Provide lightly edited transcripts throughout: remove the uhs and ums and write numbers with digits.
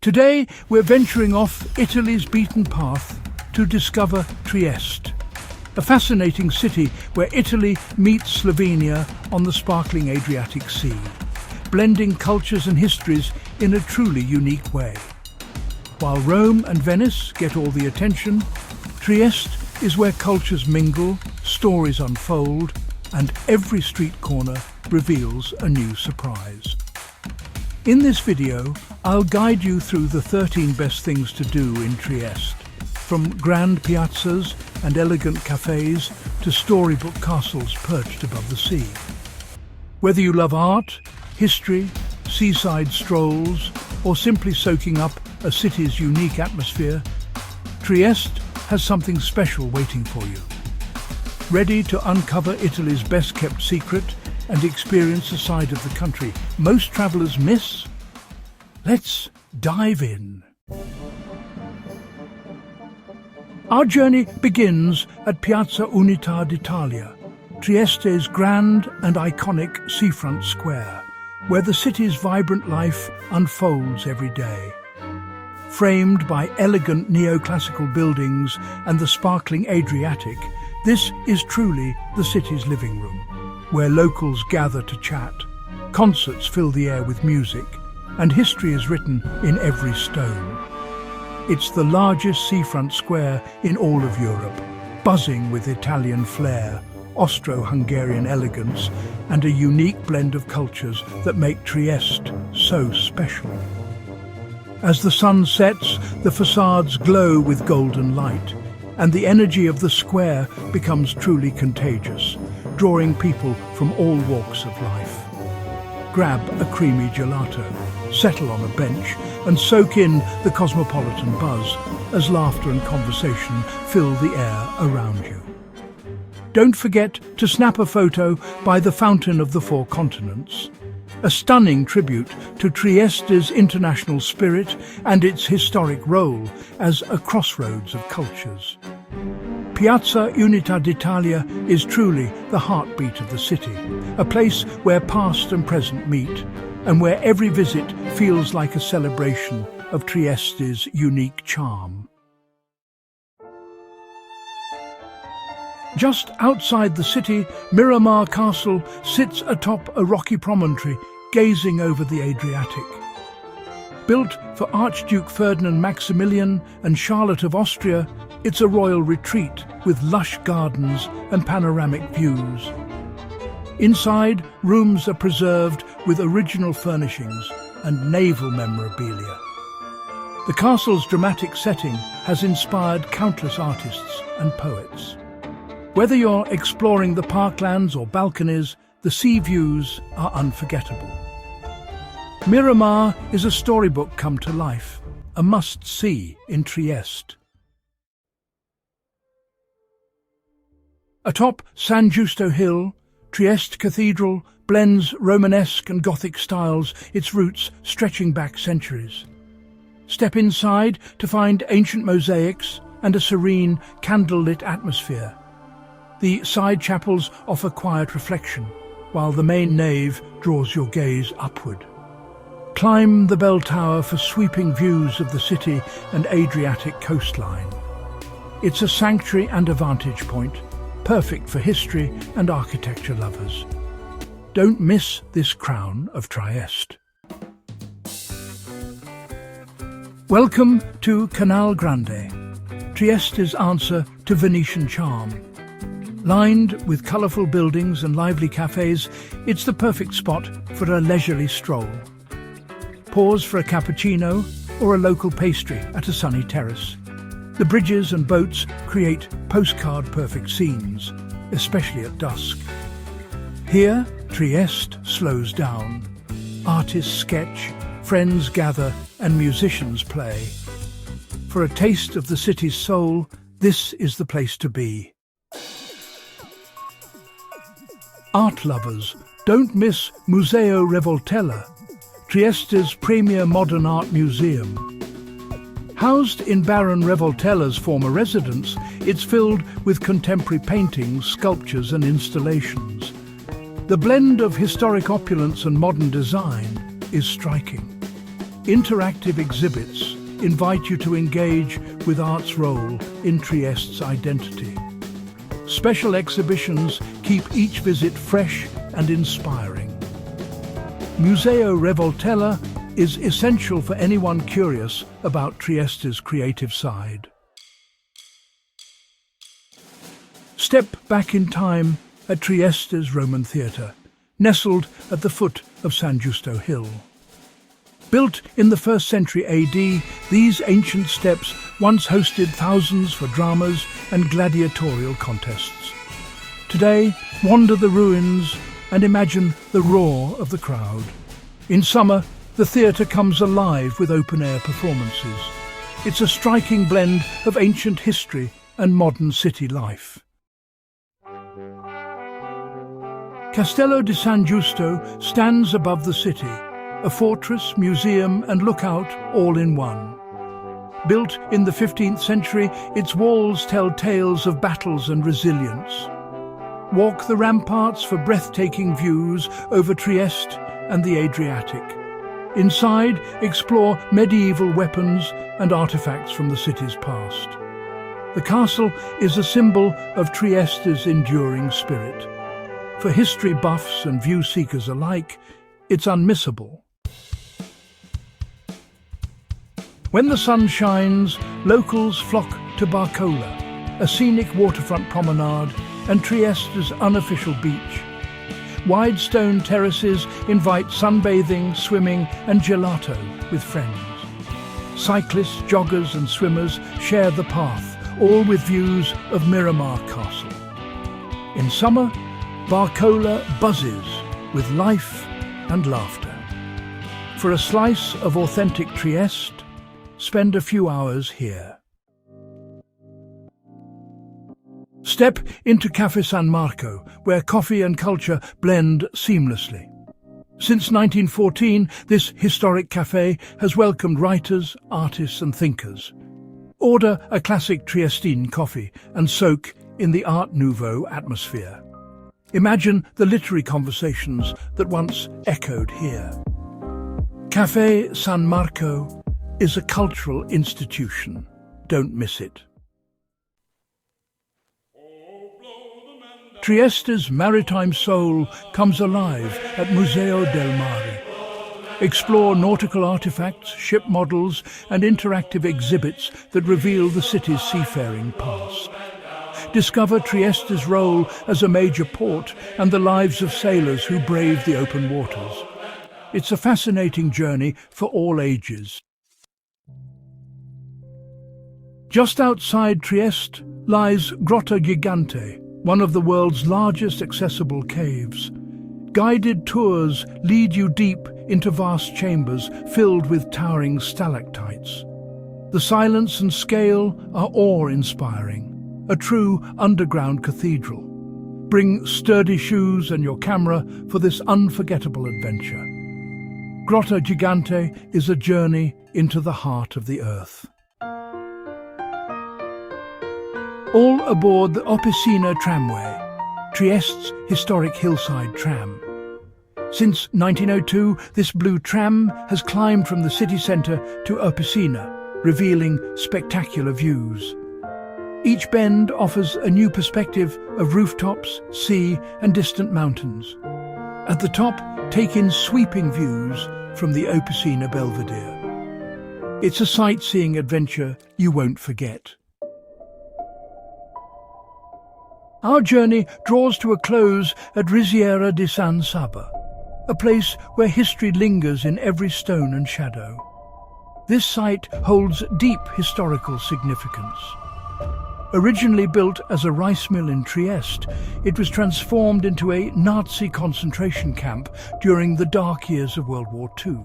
Today, we're venturing off Italy's beaten path to discover Trieste, a fascinating city where Italy meets Slovenia on the sparkling Adriatic Sea, blending cultures and histories in a truly unique way. While Rome and Venice get all the attention, Trieste is where cultures mingle, stories unfold, and every street corner reveals a new surprise. In this video, I'll guide you through the 13 best things to do in Trieste, from grand piazzas and elegant cafes to storybook castles perched above the sea. Whether you love art, history, seaside strolls, or simply soaking up a city's unique atmosphere, Trieste has something special waiting for you. Ready to uncover Italy's best-kept secret and experience a side of the country most travellers miss? Let's dive in. Our journey begins at Piazza Unità d'Italia, Trieste's grand and iconic seafront square, where the city's vibrant life unfolds every day. Framed by elegant neoclassical buildings and the sparkling Adriatic, this is truly the city's living room, where locals gather to chat, concerts fill the air with music, and history is written in every stone. It's the largest seafront square in all of Europe, buzzing with Italian flair, Austro-Hungarian elegance, and a unique blend of cultures that make Trieste so special. As the sun sets, the facades glow with golden light, and the energy of the square becomes truly contagious, drawing people from all walks of life. Grab a creamy gelato, settle on a bench, and soak in the cosmopolitan buzz as laughter and conversation fill the air around you. Don't forget to snap a photo by the Fountain of the Four Continents, a stunning tribute to Trieste's international spirit and its historic role as a crossroads of cultures. Piazza Unità d'Italia is truly the heartbeat of the city, a place where past and present meet, and where every visit feels like a celebration of Trieste's unique charm. Just outside the city, Miramar Castle sits atop a rocky promontory, gazing over the Adriatic. Built for Archduke Ferdinand Maximilian and Charlotte of Austria, it's a royal retreat with lush gardens and panoramic views. Inside, rooms are preserved with original furnishings and naval memorabilia. The castle's dramatic setting has inspired countless artists and poets. Whether you're exploring the parklands or balconies, the sea views are unforgettable. Miramar is a storybook come to life, a must-see in Trieste. Atop San Giusto Hill, Trieste Cathedral blends Romanesque and Gothic styles, its roots stretching back centuries. Step inside to find ancient mosaics and a serene, candlelit atmosphere. The side chapels offer quiet reflection, while the main nave draws your gaze upward. Climb the bell tower for sweeping views of the city and Adriatic coastline. It's a sanctuary and a vantage point, perfect for history and architecture lovers. Don't miss this crown of Trieste. Welcome to Canal Grande, Trieste's answer to Venetian charm. Lined with colourful buildings and lively cafes, it's the perfect spot for a leisurely stroll. Pause for a cappuccino or a local pastry at a sunny terrace. The bridges and boats create postcard-perfect scenes, especially at dusk. Here, Trieste slows down. Artists sketch, friends gather, and musicians play. For a taste of the city's soul, this is the place to be. Art lovers, don't miss Museo Revoltella, Trieste's premier modern art museum. Housed in Baron Revoltella's former residence, it's filled with contemporary paintings, sculptures and installations. The blend of historic opulence and modern design is striking. interactive exhibits invite you to engage with art's role in Trieste's identity. Special exhibitions keep each visit fresh and inspiring. Museo Revoltella is essential for anyone curious about Trieste's creative side. Step back in time at Trieste's Roman theatre, nestled at the foot of San Giusto Hill. Built in the 1st century AD, these ancient steps once hosted thousands for dramas and gladiatorial contests. Today, wander the ruins and imagine the roar of the crowd. In summer, the theatre comes alive with open-air performances. It's a striking blend of ancient history and modern city life. Castello di San Giusto stands above the city, a fortress, museum and lookout all in one. Built in the 15th century, its walls tell tales of battles and resilience. Walk the ramparts for breathtaking views over Trieste and the Adriatic. Inside, explore medieval weapons and artifacts from the city's past. The castle is a symbol of Trieste's enduring spirit. For history buffs and view seekers alike, it's unmissable. When the sun shines, locals flock to Barcola, a scenic waterfront promenade and Trieste's unofficial beach. Wide stone terraces invite sunbathing, swimming and gelato with friends. Cyclists, joggers and swimmers share the path, all with views of Miramar Castle. In summer, Barcola buzzes with life and laughter. For a slice of authentic Trieste, spend a few hours here. Step into Cafe San Marco, where coffee and culture blend seamlessly. Since 1914, this historic cafe has welcomed writers, artists and thinkers. Order a classic Triestine coffee and soak in the Art Nouveau atmosphere. Imagine the literary conversations that once echoed here. Cafe San Marco is a cultural institution. Don't miss it. Trieste's maritime soul comes alive at Museo del Mare. Explore nautical artifacts, ship models and interactive exhibits that reveal the city's seafaring past. Discover Trieste's role as a major port and the lives of sailors who braved the open waters. It's a fascinating journey for all ages. Just outside Trieste lies Grotta Gigante, one of the world's largest accessible caves. Guided tours lead you deep into vast chambers filled with towering stalactites. The silence and scale are awe-inspiring, a true underground cathedral. Bring sturdy shoes and your camera for this unforgettable adventure. Grotta Gigante is a journey into the heart of the earth. All aboard the Opicina tramway, Trieste's historic hillside tram. Since 1902, this blue tram has climbed from the city centre to Opicina, revealing spectacular views. Each bend offers a new perspective of rooftops, sea and distant mountains. At the top, take in sweeping views from the Opicina Belvedere. It's a sightseeing adventure you won't forget. Our journey draws to a close at Risiera di San Saba, a place where history lingers in every stone and shadow. This site holds deep historical significance. Originally built as a rice mill in Trieste, it was transformed into a Nazi concentration camp during the dark years of World War II.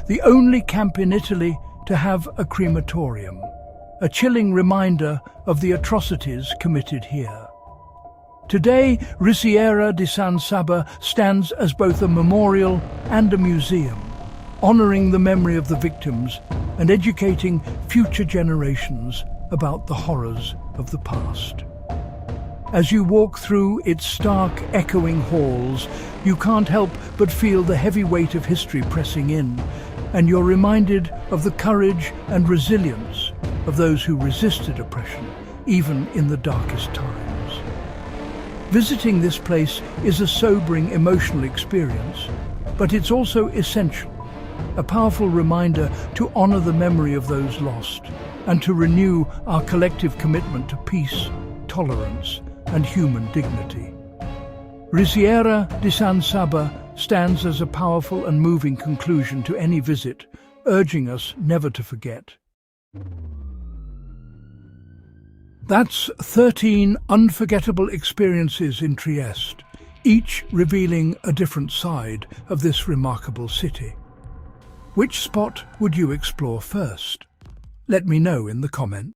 The only camp in Italy to have a crematorium, a chilling reminder of the atrocities committed here. Today, Risiera di San Saba stands as both a memorial and a museum, honouring the memory of the victims and educating future generations about the horrors of the past. As you walk through its stark, echoing halls, you can't help but feel the heavy weight of history pressing in, and you're reminded of the courage and resilience of those who resisted oppression, even in the darkest times. Visiting this place is a sobering emotional experience, but it's also essential, a powerful reminder to honor the memory of those lost and to renew our collective commitment to peace, tolerance, and human dignity. Risiera di San Saba stands as a powerful and moving conclusion to any visit, urging us never to forget. That's 13 unforgettable experiences in Trieste, each revealing a different side of this remarkable city. Which spot would you explore first? Let me know in the comments.